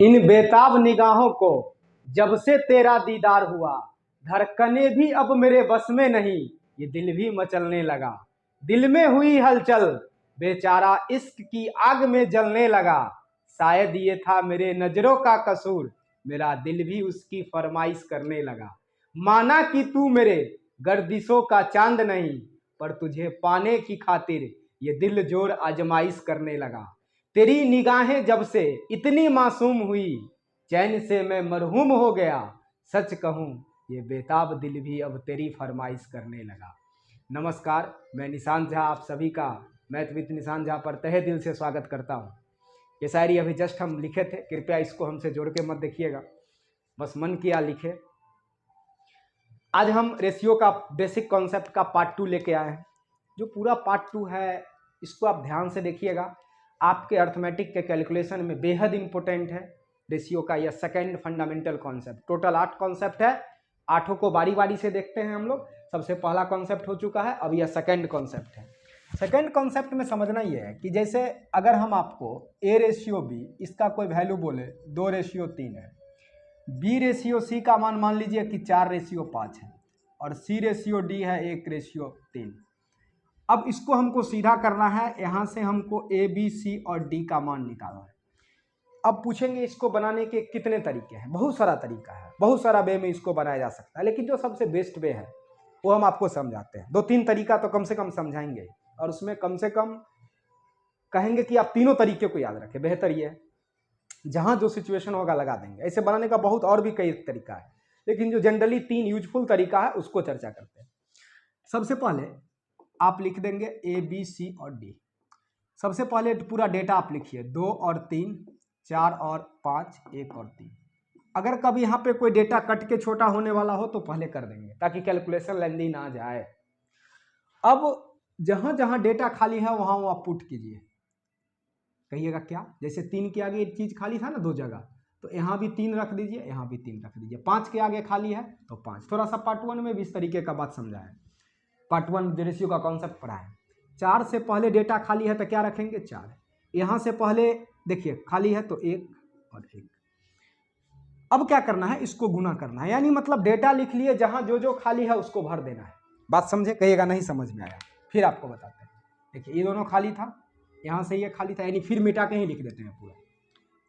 इन बेताब निगाहों को जब से तेरा दीदार हुआ, धड़कने भी अब मेरे बस में नहीं, ये दिल भी मचलने लगा। दिल में हुई हलचल, बेचारा इश्क की आग में जलने लगा। शायद ये था मेरे नजरों का कसूर, मेरा दिल भी उसकी फरमाइश करने लगा। माना कि तू मेरे गर्दिशों का चांद नहीं, पर तुझे पाने की खातिर ये दिल जोर आजमाइश करने लगा। तेरी निगाहें जब से इतनी मासूम हुई, चैन से मैं मरहूम हो गया। सच कहूँ ये बेताब दिल भी अब तेरी फरमाइश करने लगा। नमस्कार, मैं निशांत झा आप सभी का मैथ विद निशांत झा पर तहे दिल से स्वागत करता हूँ। ये शायरी अभी जस्ट हम लिखे थे, कृपया इसको हमसे जोड़ के मत देखिएगा, बस मन किया लिखे। आज हम रेशियो का बेसिक कॉन्सेप्ट का पार्ट 2 लेके आए हैं। जो पूरा पार्ट 2 है इसको आप ध्यान से देखिएगा, आपके अर्थमेटिक के कैलकुलेशन में बेहद इंपॉर्टेंट है रेशियो का यह second fundamental concept. Total 8 concept है, 8 को बारी बारी से देखते हैं हम लोग। सबसे पहला कॉन्सेप्ट हो चुका है, अब यह सेकंड कॉन्सेप्ट है। सेकंड कॉन्सेप्ट में समझना यह है कि जैसे अगर हम आपको A/B इसका कोई वैल्यू बोले 2/3 है, B/C का मान लीजिए कि 4/5 है, और C/D है 1/3। अब इसको हमको सीधा करना है, यहाँ से हमको A, B, C और D का मान निकालना है। अब पूछेंगे इसको बनाने के कितने तरीके हैं। बहुत सारा तरीका है, बहुत सारा वे में इसको बनाया जा सकता है, लेकिन जो सबसे बेस्ट वे है वो हम आपको समझाते हैं। 2-3 तरीका तो कम से कम समझाएंगे, और उसमें कम से कम कहेंगे कि आप तीनों तरीके को याद रखें। बेहतर ये है, जहाँ जो सिचुएशन होगा लगा देंगे। ऐसे बनाने का बहुत और भी कई तरीका है, लेकिन जो जनरली 3 यूजफुल तरीका है उसको चर्चा करते हैं। सबसे पहले आप लिख देंगे A, B, C और D। सबसे पहले पूरा डेटा आप लिखिए, 2 और 3, 4 और 5, 1 और 3। अगर कभी यहाँ पे कोई डेटा कट के छोटा होने वाला हो तो पहले कर देंगे, ताकि कैलकुलेशन लेंदी ना जाए। अब जहाँ जहाँ डेटा खाली है वहाँ वो आप पुट कीजिए। कहिएगा क्या? जैसे 3 के आगे एक चीज़ खाली था ना 2 जगह, तो यहाँ भी 3 रख दीजिए, यहाँ भी 3 रख दीजिए। 5 के आगे खाली है तो 5। थोड़ा सा पार्ट 1 में भी इस तरीके का बात समझा है, पार्ट 1 रेशियो का कॉन्सेप्ट पढ़ा है। 4 से पहले डेटा खाली है तो क्या रखेंगे? 4। यहाँ से पहले देखिए खाली है तो 1 और 1। अब क्या करना है? इसको गुना करना है, यानी मतलब डेटा लिख लिए, जहाँ जो जो खाली है उसको भर देना है। बात समझे? कहिएगा नहीं समझ में आया, फिर आपको बताते हैं। देखिए ये दोनों खाली था, यहाँ से ये खाली था, यानी फिर मिटा के ही लिख देते हैं पूरा।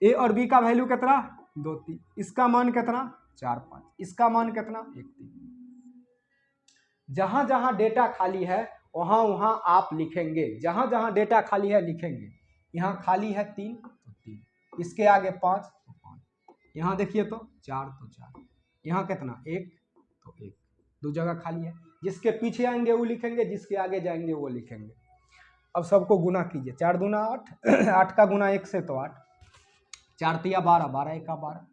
A और B का वैल्यू कितना? 2, 3। इसका मान कितना? 4, 5। इसका मान कितना? 1, 3। जहां जहां डेटा खाली है वहां वहां आप लिखेंगे, जहां जहां डेटा खाली है लिखेंगे। यहाँ खाली है 3 तो 3, इसके आगे 5 तो 5, यहाँ देखिए तो 4 तो 4, यहाँ कितना? 1 तो 1। 2 जगह खाली है, जिसके पीछे आएंगे वो लिखेंगे, जिसके आगे जाएंगे वो लिखेंगे। अब सबको गुना कीजिए, 4 दूना 8, 8 का गुना 1 से तो 8, 4 तिया 12, 12 एका 12,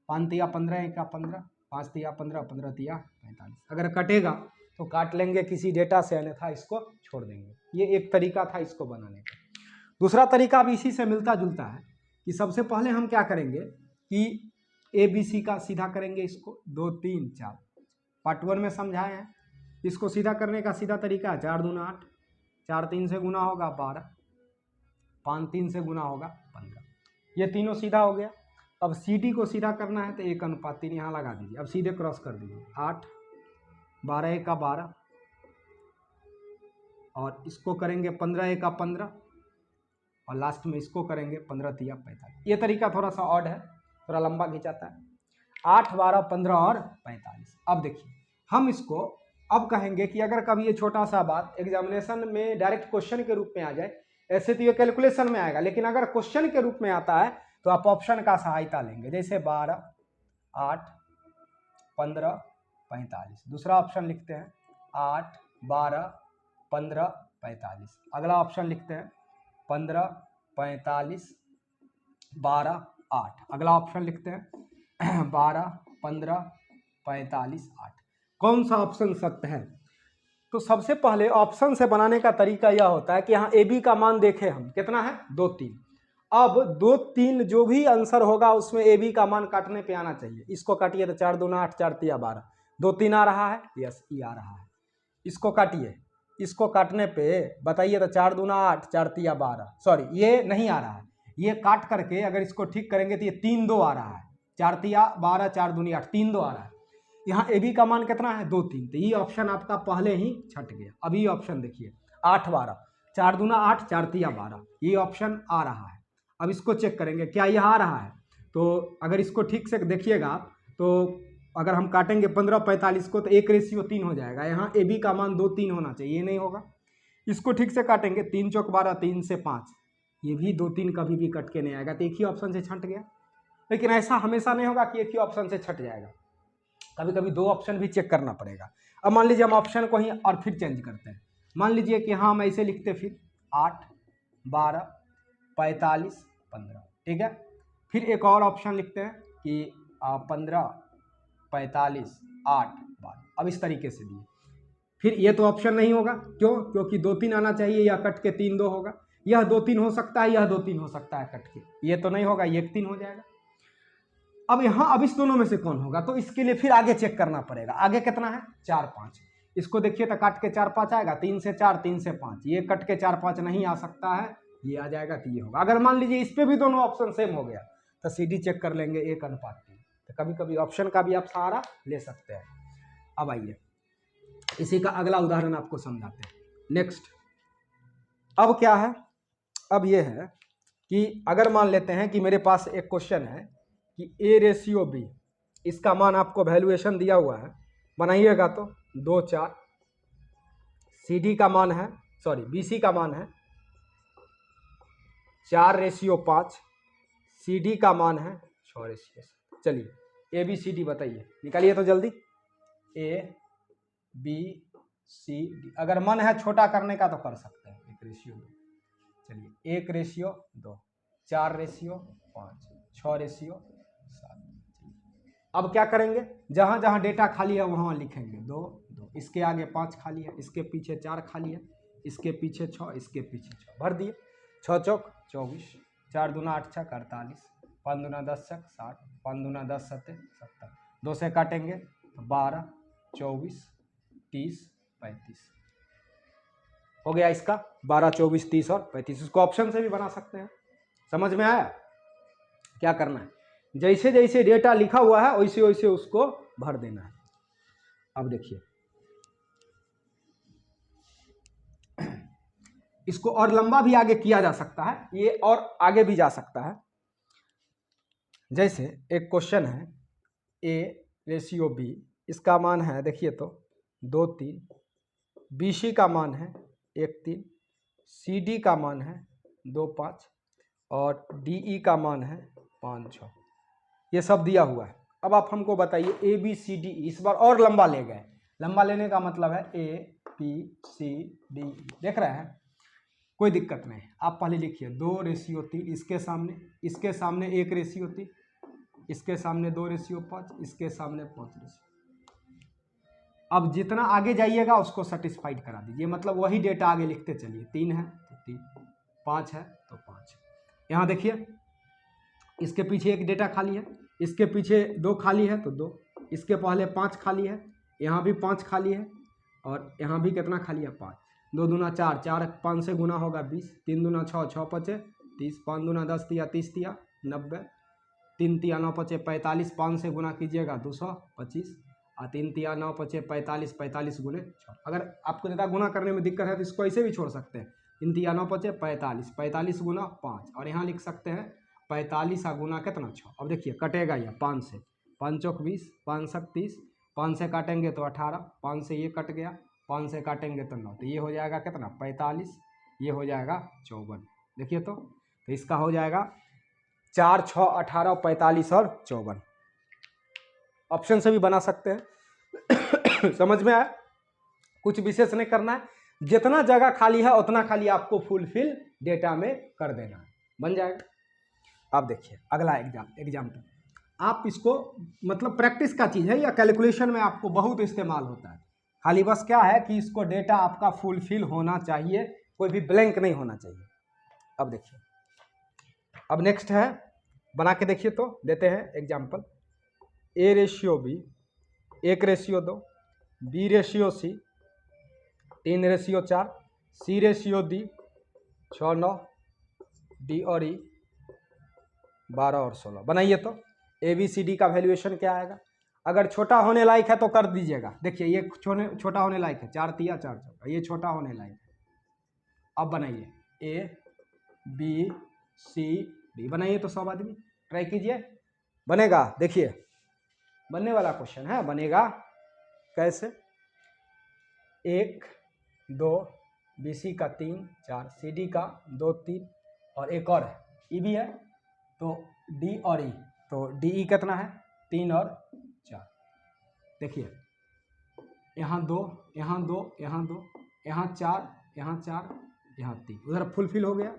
5 तिया 15, एका 15, 5 तिया 15, 15 तिया 45। अगर कटेगा तो काट लेंगे किसी डेटा से, अन्यथा इसको छोड़ देंगे। ये एक तरीका था इसको बनाने का। दूसरा तरीका भी इसी से मिलता जुलता है कि सबसे पहले हम क्या करेंगे कि ABC का सीधा करेंगे, इसको 2, 3, 4 पार्ट 1 में समझाए हैं। इसको सीधा करने का सीधा तरीका है, 4 दूना 8, 4 3 से गुना होगा 12, 5 3 से गुना होगा 15। ये तीनों सीधा हो गया। अब CD को सीधा करना है तो 1:3 यहाँ लगा दीजिए। अब सीधे क्रॉस कर दीजिए, 8, 12 एका 12, और इसको करेंगे 15 एका 15, और लास्ट में इसको करेंगे 15 तिया 45। ये तरीका थोड़ा सा ऑड है, थोड़ा लंबा खिंचाता है। 8, 12, 15 और 45। अब देखिए हम इसको अब कहेंगे कि अगर कभी ये छोटा सा बात एग्जामिनेशन में डायरेक्ट क्वेश्चन के रूप में आ जाए, ऐसे तो ये कैलकुलेशन में आएगा, लेकिन अगर क्वेश्चन के रूप में आता है तो आप ऑप्शन का सहायता लेंगे। जैसे 12, 8, 15, 45। दूसरा ऑप्शन लिखते हैं 8, 12, 15, 45। अगला ऑप्शन लिखते हैं 15, 45, 12, 8। अगला ऑप्शन लिखते हैं 12, 15, 45, 8। कौन सा ऑप्शन सत्य है? तो सबसे पहले ऑप्शन से बनाने का तरीका यह होता है कि यहाँ AB का मान देखें हम, कितना है? 2, 3। अब 2, 3 जो भी आंसर होगा उसमें AB का मान काटने पे आना चाहिए। इसको काटिए तो 4 दूना 8, 4 तिया 12, 2, 3 आ रहा है, यस ये आ रहा है। इसको काटिए, इसको काटने पे बताइए तो 4 दूना 8, 4 तिया 12, सॉरी ये नहीं आ रहा है, ये काट करके अगर इसको ठीक करेंगे तो ये 3 2 आ रहा है, 4 तिया 12, 4 दूनी 8, 3 2 आ रहा है। यहाँ ए बी का मान कितना है 2 3, तो ये ऑप्शन आपका पहले ही छट गया। अभी ऑप्शन देखिए 8 12, 4 दूना 8, 4 तिया 12, ये ऑप्शन आ रहा है। अब इसको चेक करेंगे क्या यह आ रहा है, तो अगर इसको ठीक से देखिएगा आप, तो अगर हम काटेंगे 15 45 को तो 1:3 हो जाएगा। यहाँ ए बी का मान 2 3 होना चाहिए, ये नहीं होगा। इसको ठीक से काटेंगे 3 चौक 12, 3 से 5, ये भी 2 3 कभी भी कट के नहीं आएगा, तो एक ही ऑप्शन से छट गया। लेकिन ऐसा हमेशा नहीं होगा कि एक ही ऑप्शन से छट जाएगा, कभी कभी 2 ऑप्शन भी चेक करना पड़ेगा। अब मान लीजिए हम ऑप्शन को ही और फिर चेंज करते हैं। मान लीजिए कि हाँ हम ऐसे लिखते फिर 8 12 45 15, ठीक है। फिर एक और ऑप्शन लिखते हैं कि 15 45 8 12, अब इस तरीके से दिए। फिर ये तो ऑप्शन नहीं होगा, क्यों? क्योंकि 2 3 आना चाहिए, या कट के 3 2 होगा। यह 2 3 हो सकता है, यह 2 3 हो सकता है कट के, ये तो नहीं होगा, ये 1 3 हो जाएगा। अब यहाँ अब इस दोनों में से कौन होगा, तो इसके लिए फिर आगे चेक करना पड़ेगा। आगे कितना है 4 5, इसको देखिए तो काट के 4 5 आएगा, 3 से 4 3 से 5, ये कट के 4 5 नहीं आ सकता है, ये आ जाएगा तो ये होगा। अगर मान लीजिए इस पे भी दोनों ऑप्शन सेम हो गया तो सीडी चेक कर लेंगे 1:3। तो कभी कभी ऑप्शन का भी आप सहारा ले सकते हैं। अब आइए इसी का अगला उदाहरण आपको समझाते हैं। नेक्स्ट, अब क्या है, अब ये है कि अगर मान लेते हैं कि मेरे पास एक क्वेश्चन है कि A/B, इसका मान आपको वैल्यूएशन दिया हुआ है, बनाइएगा तो 2 4, CD का मान है, सॉरी BC का मान है 4:5, CD का मान है 6:7। चलिए ABCD बताइए, निकालिए तो जल्दी। ABCD, अगर मन है छोटा करने का तो कर सकते हैं 1:2। चलिए 1:2, 4:5, 6:7। अब क्या करेंगे, जहां जहां डेटा खाली है वहां लिखेंगे 2 2, इसके आगे 5 खाली है, इसके पीछे 4 खाली है, इसके पीछे 6, इसके पीछे 6, भर दिए। 6 चौक 24, 4 दूना 8 छक 48, 5 दूना 10 छक 60, 5 दूना 10 7 70, 2 से काटेंगे तो 12 24 30 35 हो गया। इसका 12 24 30 और 35, इसको ऑप्शन से भी बना सकते हैं। समझ में आया? क्या करना है, जैसे जैसे डेटा लिखा हुआ है वैसे वैसे उसको भर देना है। अब देखिए इसको और लंबा भी आगे किया जा सकता है, ये और आगे भी जा सकता है। जैसे एक क्वेश्चन है A/B, इसका मान है देखिए तो 2 3, BC का मान है 1 3, CD का मान है 2 5 और DE का मान है 5 6, ये सब दिया हुआ है। अब आप हमको बताइए ABCD, इस बार और लंबा ले गए। लंबा लेने का मतलब है ABCD, देख रहे हैं, कोई दिक्कत नहीं। आप पहले लिखिए 2:3, इसके सामने 1:3, इसके सामने 2:5, इसके सामने 5:। अब जितना आगे जाइएगा उसको सेटिस्फाइड करा दीजिए, मतलब वही डेटा आगे लिखते चलिए। 3 है तो 3, 5 है तो 5। यहाँ देखिए इसके पीछे एक डेटा खाली है, इसके पीछे 2 खाली है तो 2, इसके पहले 5 खाली है, यहाँ भी 5 खाली है और यहाँ भी कितना खाली है 5। 2 दूना 4, 4 5 से गुना होगा 20, 3 दूना 6, 6 5 30, 5 दूना 10 तिया 30 तिया 90, 3 तिया 9 5 45, 5 से गुना कीजिएगा 225 और 3 तिया 9 5 45, 45 गुने 6। अगर आपको ज़्यादा गुना करने में दिक्कत है तो इसको ऐसे भी छोड़ सकते हैं, 3 तिया 9 5 45, 45 गुना 5, और यहाँ लिख सकते हैं 45 गुना कितना 6। अब देखिए कटेगा यह 5 से, 5 चौक 20, 5 7 30, 5 से काटेंगे तो 18, 5 से ये कट गया, 5 से काटेंगे तो 9, तो ये हो जाएगा कितना 45, ये हो जाएगा 54। देखिए तो इसका हो जाएगा 4 6 18 45 और 54। ऑप्शन से भी बना सकते हैं। समझ में आया? कुछ विशेष नहीं करना है, जितना जगह खाली है उतना खाली आपको फुलफिल डेटा में कर देना है, बन जाएगा। अब देखिए अगला एग्जाम्पल, आप इसको मतलब प्रैक्टिस का चीज़ है या कैलकुलेशन में आपको बहुत इस्तेमाल होता है। खाली बस क्या है कि इसको डेटा आपका फुलफिल होना चाहिए, कोई भी ब्लैंक नहीं होना चाहिए। अब देखिए, अब नेक्स्ट है, बना के देखिए तो देते हैं example. A/B 1:2, B/C 3:4, C/D 6 9, D और E 12 और 16 बनाइए तो ABCD का वैल्यूएशन क्या आएगा। अगर छोटा होने लायक है तो कर दीजिएगा। देखिए ये छोटा होने लायक है, 4 तिया 4 चौका, ये छोटा होने लायक है। अब बनाइए ABCD बनाइए तो सब आदमी ट्राई कीजिए, बनेगा। देखिए बनने वाला क्वेश्चन है, बनेगा कैसे। 1 2 BC का 3 4 CD का 2 3 और एक और है E भी है, तो D और E, तो DE कितना है 3 और 4। देखिए यहाँ 2 यहाँ 2 यहाँ 2 यहाँ 4 यहाँ 4 यहाँ 3, उधर फुलफिल हो गया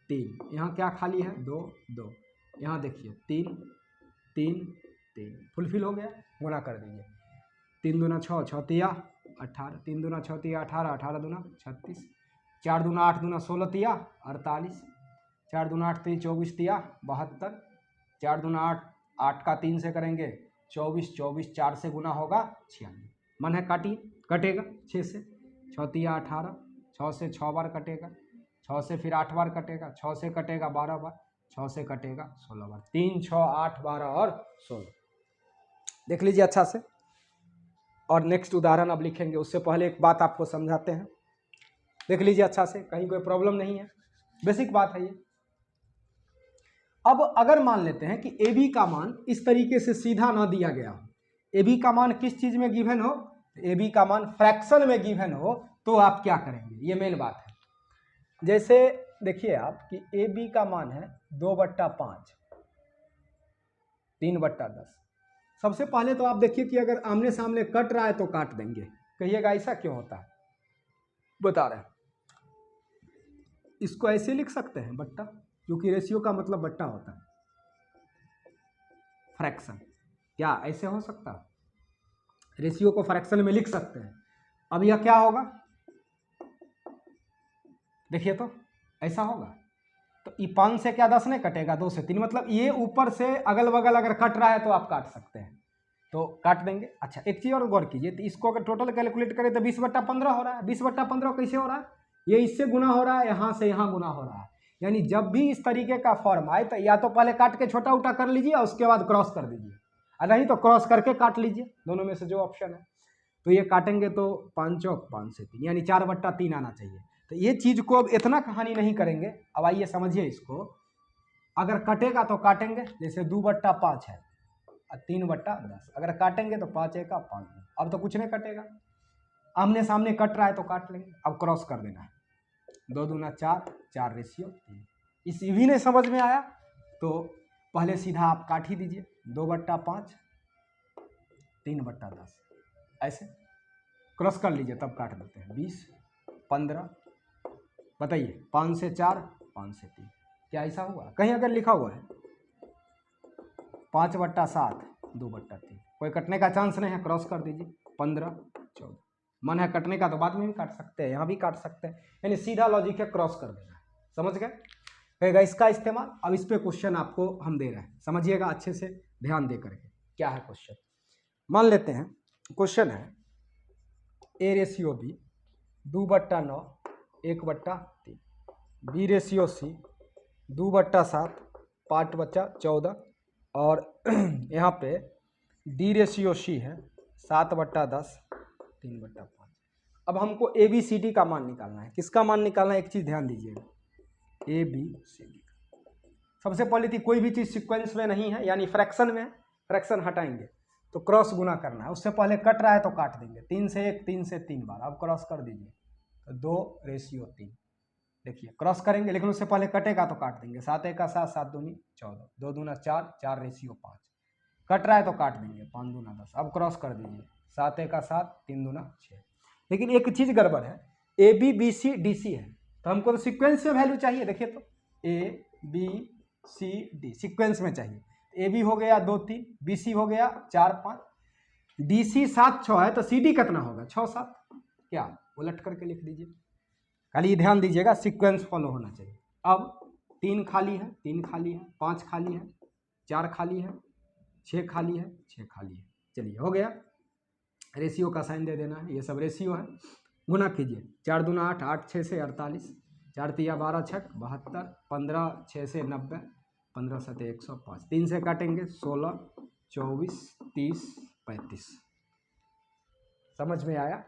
3, यहाँ क्या खाली है 2 2, यहाँ देखिए 3 3 3 फुलफिल हो गया, गुणा कर दीजिए। 3 दूना 6 6 तिया 18, 3 दूना 6 तिया 18, 18 दूना 36, 4 दूना 8 दूना 16 तिया 48, 4 दूना 8 तिया 24 तिया 72, 4 दूना 8 8 का 3 से करेंगे 24, 24 4 से गुना होगा 96। मन है काटिए, कटेगा 6 से, 6 तिया 18, 6 से 6 बार कटेगा, 6 से फिर 8 बार कटेगा, 6 से कटेगा 12 बार, 6 से कटेगा 16 बार, 3 6 8 12 और 16। देख लीजिए अच्छा से। और नेक्स्ट उदाहरण अब लिखेंगे, उससे पहले एक बात आपको समझाते हैं, देख लीजिए अच्छा से, कहीं कोई प्रॉब्लम नहीं है, बेसिक बात है ये। अब अगर मान लेते हैं कि AB का मान इस तरीके से सीधा ना दिया गया हो, AB का मान किस चीज में गिवन हो, AB का मान फ्रैक्शन में गिवन हो, तो आप क्या करेंगे, ये मेन बात है। जैसे देखिए आप कि AB का मान है 2/5 3/10। सबसे पहले तो आप देखिए कि अगर आमने सामने कट रहा है तो काट देंगे, कहिएगा ऐसा क्यों होता है, बता रहे हैं। इसको ऐसे लिख सकते हैं बट्टा, क्योंकि रेशियो का मतलब बट्टा होता है, फ्रैक्शन, क्या ऐसे हो सकता है, रेशियो को फ्रैक्शन में लिख सकते हैं। अब यह क्या होगा, देखिए तो ऐसा होगा, तो ये 5 से क्या 10 नहीं कटेगा, 2 से 3, मतलब ये ऊपर से अगल बगल अगर कट रहा है तो आप काट सकते हैं, तो काट देंगे। अच्छा एक चीज़ और गौर कीजिए, तो इसको अगर टोटल कैलकुलेट करें तो 20/15 हो रहा है। 20/15 कैसे हो रहा है, ये इससे गुना हो रहा है, यहाँ से यहाँ गुना हो रहा है। यानी जब भी इस तरीके का फॉर्म आए तो या तो पहले काट के छोटा उटा कर लीजिए और उसके बाद क्रॉस कर दीजिए, और नहीं तो क्रॉस करके काट लीजिए, दोनों में से जो ऑप्शन है। तो ये काटेंगे तो 5 चौक 5 से 3, यानी 4/3 आना चाहिए। तो ये चीज़ को अब इतना कहानी नहीं करेंगे, अब आइए समझिए इसको। अगर कटेगा तो काटेंगे, जैसे 2/5 है 3/10, अगर काटेंगे तो 5 1 5। अब तो कुछ नहीं कटेगा, आमने सामने कट रहा है तो काट लेंगे। अब क्रॉस कर देना है, 2 दूना 4 4 रेशियो 3। इस भी नहीं समझ में आया तो पहले सीधा आप काट ही दीजिए, 2/5 3/10, ऐसे क्रॉस कर लीजिए, तब काट देते हैं। 20 15, बताइए 5 से 4 5 से 3, क्या ऐसा हुआ, कहीं अगर लिखा हुआ है 5/7 2/3, कोई कटने का चांस नहीं है, क्रॉस कर दीजिए। 15 14, मन है कटने का तो बाद में भी काट सकते हैं, यहाँ भी काट सकते हैं, यानी सीधा लॉजिक है, क्रॉस कर देना है, समझ गए। कहेगा इसका इस्तेमाल, अब इस पे क्वेश्चन आपको हम दे रहे हैं, समझिएगा अच्छे से ध्यान दे करके। क्या है क्वेश्चन, मान लेते हैं क्वेश्चन है A/B 2/9 1/3, B/C 2/7 5 बचा 14, और यहाँ पे D/C है 7/10 3/5। अब हमको ABCD का मान निकालना है। किसका मान निकालना है, एक चीज़ ध्यान दीजिएगा, ABCD। सबसे पहले थी कोई भी चीज़ सीक्वेंस में नहीं है, यानी फ्रैक्शन में, फ्रैक्शन हटाएंगे तो क्रॉस गुना करना है, उससे पहले कट रहा है तो काट देंगे। 3 से 1 3 से 3 बार, अब क्रॉस कर दीजिए तो 2/3। देखिए क्रॉस करेंगे लेकिन उससे पहले कटेगा तो काट देंगे। 7 1 7 7 दूनी 14, 2 दूना 4 4/5, कट रहा है तो काट देंगे, 5 दूना 10। अब क्रॉस कर दीजिए, 7 1 7 3 दूना 6। लेकिन एक चीज़ गड़बड़ है, ABBCDC है, तो हमको तो सीक्वेंस में वैल्यू चाहिए। देखिए तो ABCD सीक्वेंस में चाहिए, AB हो गया 2 3, BC हो गया 4 5, DC 7 6 है, तो CD कितना होगा 6 7, क्या उलट करके लिख दीजिए। खाली ध्यान दीजिएगा, सीक्वेंस फॉलो होना चाहिए। अब 3 खाली है 3 खाली है, 5 खाली है 4 खाली है, 6 खाली है 6 खाली है। चलिए हो गया, रेशियो का साइन दे देना है, ये सब रेशियो है। गुना कीजिए, 4 दूना 8 8 6 से 48, 4 तिया 12 छक 72, 15 6 से 90, 15 सते 105, 3 से काटेंगे 16, 24, 30, 35। समझ में आया?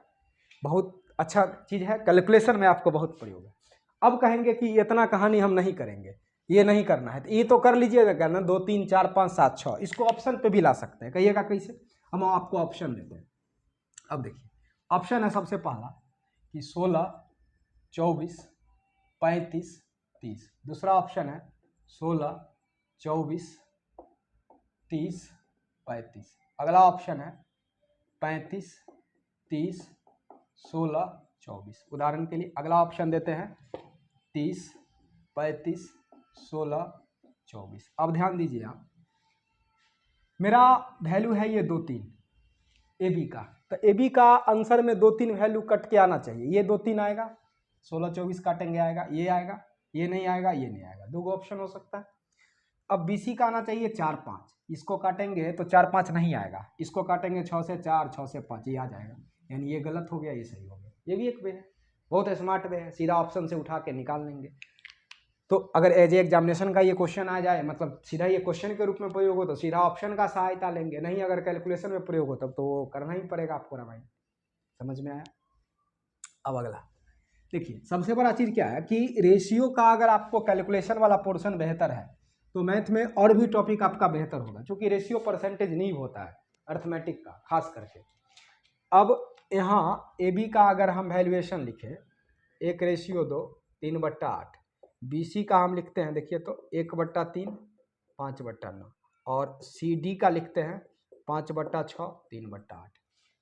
बहुत अच्छा चीज़ है, कैलकुलेशन में आपको बहुत प्रयोग है। अब कहेंगे कि इतना कहानी हम नहीं करेंगे, ये नहीं करना है, तो ये तो कर लीजिएगा करना 2, 3, 4, 5, 7, 6, इसको ऑप्शन पे भी ला सकते हैं। कहिएगा कैसे? हम आपको ऑप्शन देते हैं। अब देखिए ऑप्शन है सबसे पहला कि 16, 24, 35, 30। दूसरा ऑप्शन है 16, 24, 30, 35। अगला ऑप्शन है 35, 30, 16, 24। उदाहरण के लिए अगला ऑप्शन देते हैं 30, 35, 16, 24। अब ध्यान दीजिए आप, मेरा वैल्यू है ये 2, 3 ए बी का, तो ए बी का आंसर में 2, 3 वैल्यू कट के आना चाहिए। ये 2, 3 आएगा, 16, 24 काटेंगे आएगा, ये आएगा, ये नहीं आएगा, ये नहीं आएगा, दो ऑप्शन हो सकता है। अब बी सी का आना चाहिए 4, 5, इसको काटेंगे तो 4, 5 नहीं आएगा, इसको काटेंगे 6 से 4, 6 से 5, ये आ जाएगा। यानी ये गलत हो गया, ये सही हो गया। ये भी एक वे है, बहुत स्मार्ट वे है, सीधा ऑप्शन से उठा के निकाल लेंगे। तो अगर एज एग्जामिनेशन का ये क्वेश्चन आ जाए, मतलब सीधा ये क्वेश्चन के रूप में प्रयोग हो तो सीधा ऑप्शन का सहायता लेंगे, नहीं अगर कैलकुलेशन में प्रयोग हो तब तो वो करना ही पड़ेगा आपको रामायण। समझ में आया? अब अगला देखिए, सबसे बड़ा चीज़ क्या है कि रेशियो का अगर आपको कैलकुलेशन वाला पोर्शन बेहतर है तो मैथ में और भी टॉपिक आपका बेहतर होगा, क्योंकि रेशियो परसेंटेज नींव होता है अर्थमेटिक का खास करके। अब यहाँ ए बी का अगर हम वैल्यूएशन लिखें 1:2, 3/8, बी सी का हम लिखते हैं देखिए तो 1/3, 5/9, और सी डी का लिखते हैं 5/6, 3/8।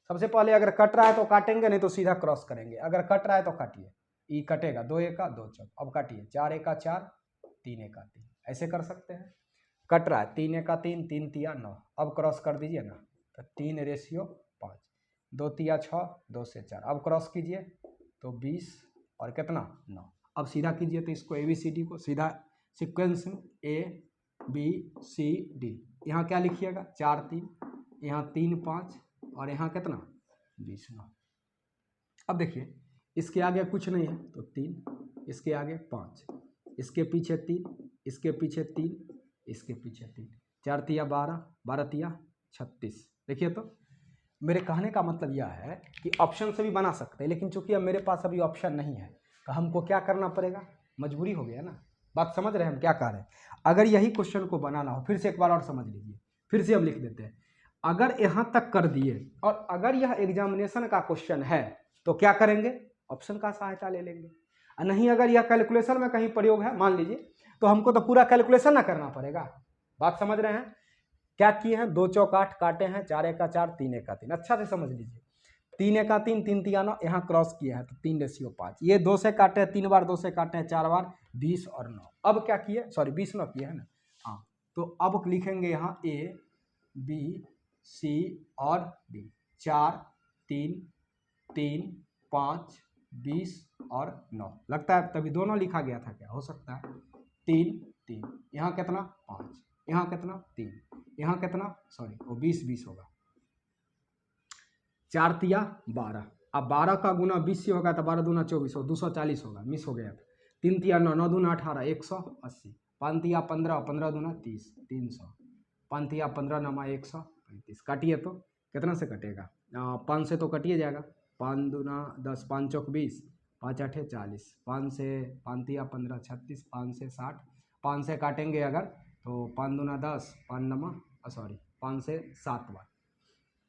सबसे पहले अगर कट रहा है तो काटेंगे, नहीं तो सीधा क्रॉस करेंगे। अगर कट रहा है तो काटिए, ई कटेगा, 2 एका 2 चौक। अब काटिए 4 एका 4, 3 एका 3, ऐसे कर सकते हैं। कट रहा है 3 एका 3, 3 तिया 9। अब क्रॉस कर दीजिए ना, तो 3:5, 2 तिया 6, 2 से 4। अब क्रॉस कीजिए तो 20 और कितना 9। अब सीधा कीजिए तो इसको ए बी सी डी को सीधा सीक्वेंस में ए बी सी डी, यहाँ क्या लिखिएगा 4 3, यहाँ 3 5, और यहाँ कितना 20 9। अब देखिए इसके आगे कुछ नहीं है तो 3, इसके आगे 5, इसके पीछे 3, इसके पीछे 3, इसके पीछे 3, 4 तिया 12, 12 तिया 36। देखिए तो मेरे कहने का मतलब यह है कि ऑप्शन से भी बना सकते हैं, लेकिन चूंकि अब मेरे पास अभी ऑप्शन नहीं है तो हमको क्या करना पड़ेगा, मजबूरी हो गया ना। बात समझ रहे हैं हम क्या कह रहे हैं? अगर यही क्वेश्चन को बनाना हो, फिर से एक बार और समझ लीजिए, फिर से हम लिख देते हैं। अगर यहाँ तक कर दिए और अगर यह एग्जामिनेशन का क्वेश्चन है तो क्या करेंगे, ऑप्शन का सहायता ले लेंगे। नहीं अगर यह कैलकुलेशन में कहीं प्रयोग है मान लीजिए, तो हमको तो पूरा कैलकुलेशन ना करना पड़ेगा। बात समझ रहे हैं? क्या किए हैं, 2 चौक 8 काटे हैं, 4 एका 4, 3 एका 3। अच्छा से समझ लीजिए, 3 एका 3, 3 तिया 9, यहाँ क्रॉस किया है तो 3:5। ये 2 से काटे हैं, 3 बार 2 से काटे हैं, 4 बार 20 और 9। अब क्या किए, सॉरी 20 9 किए है ना, हाँ। तो अब लिखेंगे यहाँ ए बी सी और डी, 4 3 3 5 20 और 9। लगता है तभी दोनों लिखा गया था, क्या हो सकता है 3 3, यहाँ कितना 5, यहाँ कितना 3, यहाँ कितना सॉरी वो 20 20 होगा, 4 तिया 12। अब 12 का गुना 20 से होगा तो 12 दूना 24 हो, 240 होगा, मिस हो गया था। 3 तिया 9, 9 दूना 18, 180। 5 तिया 15, 15 दूना 30, 300। 5 तिया 15 नमा 135। काटिए तो कितना से कटेगा, 5 से तो कटिए जाएगा, 5 दूना 10, 5 चौक 20, 5 8 40, 5 से 5 तिया 15 36, 5 से 60। 5 से काटेंगे अगर तो 5 दूना 10, 5 नमा सॉरी 5 से 7 बार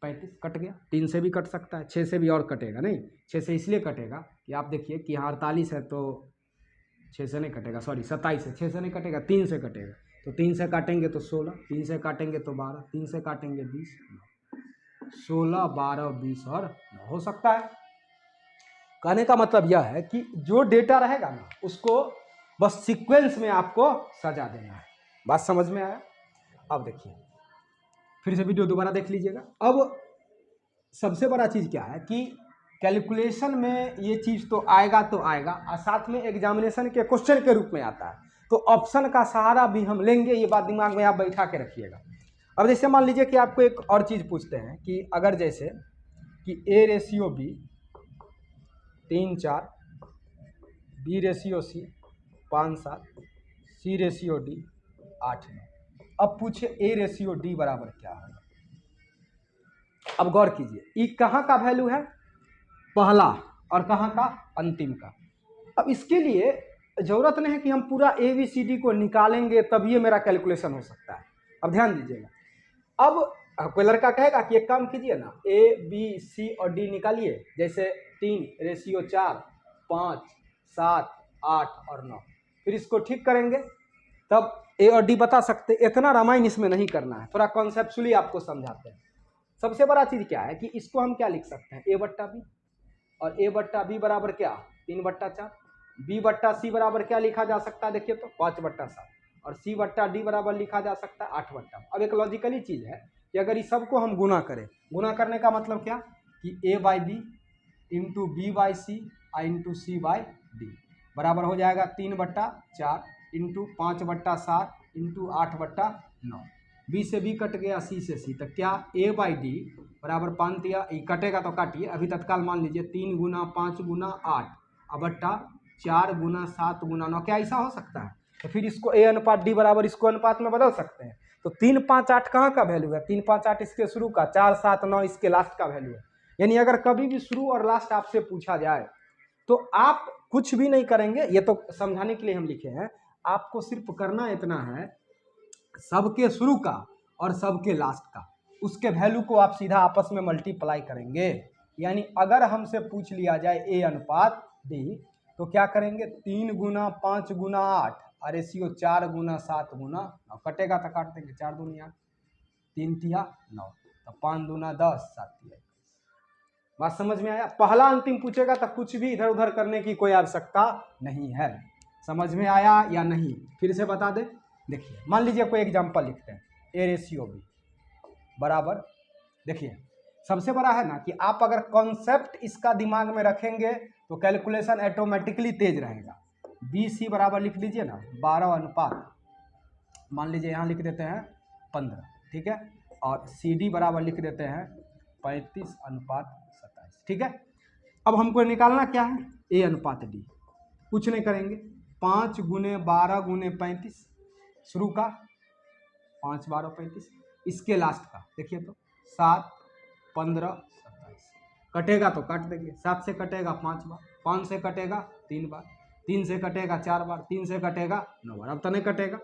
35, कट गया। 3 से भी कट सकता है, 6 से भी और कटेगा, नहीं 6 से इसलिए कटेगा कि आप देखिए कि यहाँ 48 है तो 6 से नहीं कटेगा, सॉरी 27 है, 6 से नहीं कटेगा, 3 से कटेगा। तो 3 से काटेंगे तो 16, 3 से काटेंगे तो 12, 3 से काटेंगे 20, 16 12 20 और 9 हो सकता है। कहने का मतलब यह है कि जो डेटा रहेगा ना उसको बस सीक्वेंस में आपको सजा देना है। बात समझ में आया? अब देखिए फिर से वीडियो दोबारा देख लीजिएगा। अब सबसे बड़ा चीज़ क्या है कि कैलकुलेशन में ये चीज़ तो आएगा और साथ में एग्जामिनेशन के क्वेश्चन के रूप में आता है, तो ऑप्शन का सहारा भी हम लेंगे, ये बात दिमाग में आप बैठा के रखिएगा। अब जैसे मान लीजिए कि आपको एक और चीज़ पूछते हैं कि अगर जैसे कि A/B 3 4, B/C 5 7, C/D 8 9। अब पूछे ए रेशियो डी बराबर क्या होगा। अब गौर कीजिए, ई कहाँ का वैल्यू है, पहला, और कहाँ का, अंतिम का। अब इसके लिए जरूरत नहीं है कि हम पूरा ए बी सी डी को निकालेंगे तब ये मेरा कैलकुलेशन हो सकता है। अब ध्यान दीजिएगा, अब कोई लड़का कहेगा कि एक काम कीजिए ना, ए बी सी और डी निकालिए, जैसे 3 रेशियो 4 5 7 8 और 9, फिर इसको ठीक करेंगे तब ए और डी बता सकते। इतना रामायण इसमें नहीं करना है, थोड़ा कॉन्सेप्चुअली आपको समझाते हैं। सबसे बड़ा चीज़ क्या है कि इसको हम क्या लिख सकते हैं, ए बट्टा बी, और ए बट्टा बी बराबर क्या, 3/4, बी बट्टा सी बराबर क्या लिखा जा सकता है, देखिए तो 5/7, और सी बट्टा डी बराबर लिखा जा सकता है 8/। अब एक लॉजिकली चीज़ है कि अगर इस सबको हम गुना करें, गुना करने का मतलब क्या कि A by B into B by C into C by D बराबर हो जाएगा 3/4 इंटू 5/7 इंटू 8/9। बी से बी कट गया, सी से सी, तो क्या ए बाई डी बराबर 5 दिया, कटेगा तो काटिए, अभी तत्काल मान लीजिए 3 गुना 5 गुना 8 बट्टा 4 गुना 7 गुना 9। क्या ऐसा हो सकता है? तो फिर इसको ए अनुपात डी बराबर इसको अनुपात में बदल सकते हैं। तो 3 5 8 कहाँ का वैल्यू है, 3 5 8 इसके शुरू का, 4 7 9 इसके लास्ट का वैल्यू है। यानी अगर कभी भी शुरू और लास्ट आपसे पूछा जाए तो आप कुछ भी नहीं करेंगे, ये तो समझाने के लिए हम लिखे हैं, आपको सिर्फ करना इतना है, सबके शुरू का और सबके लास्ट का, उसके वैल्यू को आप सीधा आपस में मल्टीप्लाई करेंगे। यानी अगर हमसे पूछ लिया जाए ए अनुपात डी तो क्या करेंगे, 3 गुना 5 गुना 8 और रेशियो 4 गुना 7 गुना 9, कटेगा तो काट देंगे, 4 दूनी 8 3 तिया 9, तो 5 दूना 10 7 तिया। बात समझ में आया? पहला अंतिम पूछेगा तो कुछ भी इधर उधर करने की कोई आवश्यकता नहीं है। समझ में आया या नहीं, फिर से बता दे। देखिए मान लीजिए कोई एग्जांपल लिखते हैं, ए रेशियो बी बराबर, देखिए सबसे बड़ा है ना कि आप अगर कॉन्सेप्ट इसका दिमाग में रखेंगे तो कैलकुलेशन ऑटोमेटिकली तेज रहेगा। बी सी बराबर लिख लीजिए ना 12 अनुपात, मान लीजिए यहाँ लिख देते हैं 15, ठीक है, और सी डी बराबर लिख देते हैं 35/27, ठीक है। अब हमको निकालना क्या है, ए अनुपात डी, कुछ नहीं करेंगे, 5 गुने 12 गुने 35, शुरू का 5 12 35, इसके लास्ट का देखिए तो 7 15 27, कटेगा तो काट देंगे, 7 से कटेगा 5 बार, 5 से कटेगा 3 बार, 3 से कटेगा 4 बार, 3 से कटेगा 9 बार, अब तो नहीं कटेगा,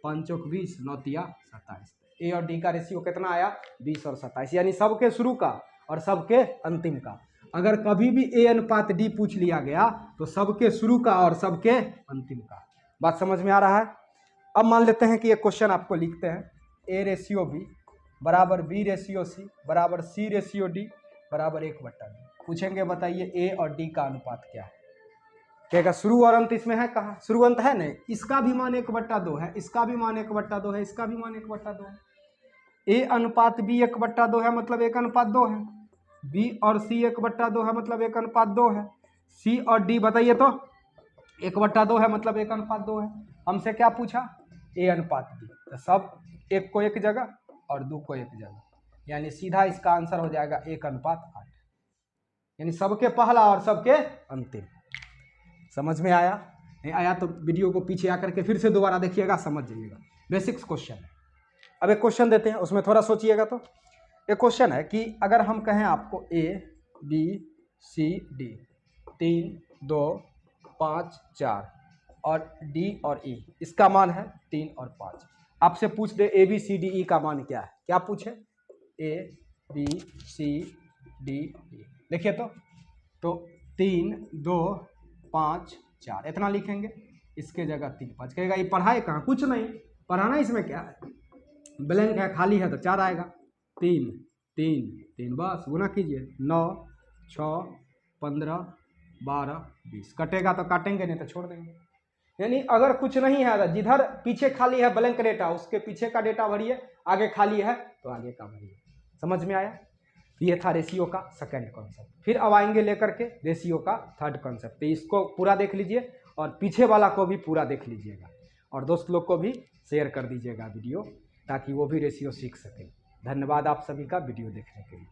5 चौक 20 9 तिया 27। ए और डी का रेशियो कितना आया, 20 और 27, यानी सबके शुरू का और सबके अंतिम का। अगर कभी भी ए अनुपात डी पूछ लिया गया तो सबके शुरू का और सबके अंतिम का। बात समझ में आ रहा है? अब मान लेते हैं कि ये क्वेश्चन आपको लिखते हैं, ए रेशियो बी बराबर बी रेशियो सी बराबर सी रेशियो डी बराबर 1/2। पूछेंगे बताइए ए और डी का अनुपात क्या है। कहेगा शुरू और अंत इसमें है, कहाँ शुरू अंत है नहीं, इसका भी मान 1/2 है, इसका भी मान 1/2 है, इसका भी मान 1/2 है। ए अनुपात बी 1/2 है मतलब 1/2 है, बी और सी 1/2 है मतलब 1/2 है, सी और डी बताइए तो 1/2 है मतलब 1/2 है। हमसे क्या पूछा, ए अनुपात बी, तो सब एक को एक जगह और 2 को एक जगह, यानी सीधा इसका आंसर हो जाएगा 1/8, यानी सबके पहला और सबके अंतिम। समझ में आया? नहीं आया तो वीडियो को पीछे आकर के फिर से दोबारा देखिएगा, समझ जाइएगा। बेसिक्स क्वेश्चन है। अब एक क्वेश्चन देते हैं, उसमें थोड़ा सोचिएगा। तो एक क्वेश्चन है कि अगर हम कहें आपको ए बी सी डी 3 2 5 4 और डी और ई, इसका मान है 3 और 5, आपसे पूछ दे A B C D E का मान क्या है, क्या पूछे, A B C D E, देखिए तो 3 2 5 4 इतना लिखेंगे, इसके जगह 3 5, कहेगा ये पढ़ाए कहाँ, कुछ नहीं पढ़ाना, इसमें क्या है, ब्लैंक है, खाली है, तो 4 आएगा, 3 3 3, बस गुना कीजिए, 9 6 15 12 20, कटेगा तो काटेंगे, नहीं तो छोड़ देंगे। यानी अगर कुछ नहीं है, जिधर पीछे खाली है ब्लैंक डेटा, उसके पीछे का डेटा भरिए, आगे खाली है तो आगे का भरिए। समझ में आया? ये था रेशियो का सेकंड कॉन्सेप्ट। फिर अब आएंगे लेकर के रेशियो का थर्ड कॉन्सेप्ट। तो इसको पूरा देख लीजिए और पीछे वाला को भी पूरा देख लीजिएगा, और दोस्त लोग को भी शेयर कर दीजिएगा वीडियो, ताकि वो भी रेशियो सीख सकें। धन्यवाद आप सभी का वीडियो देखने के लिए।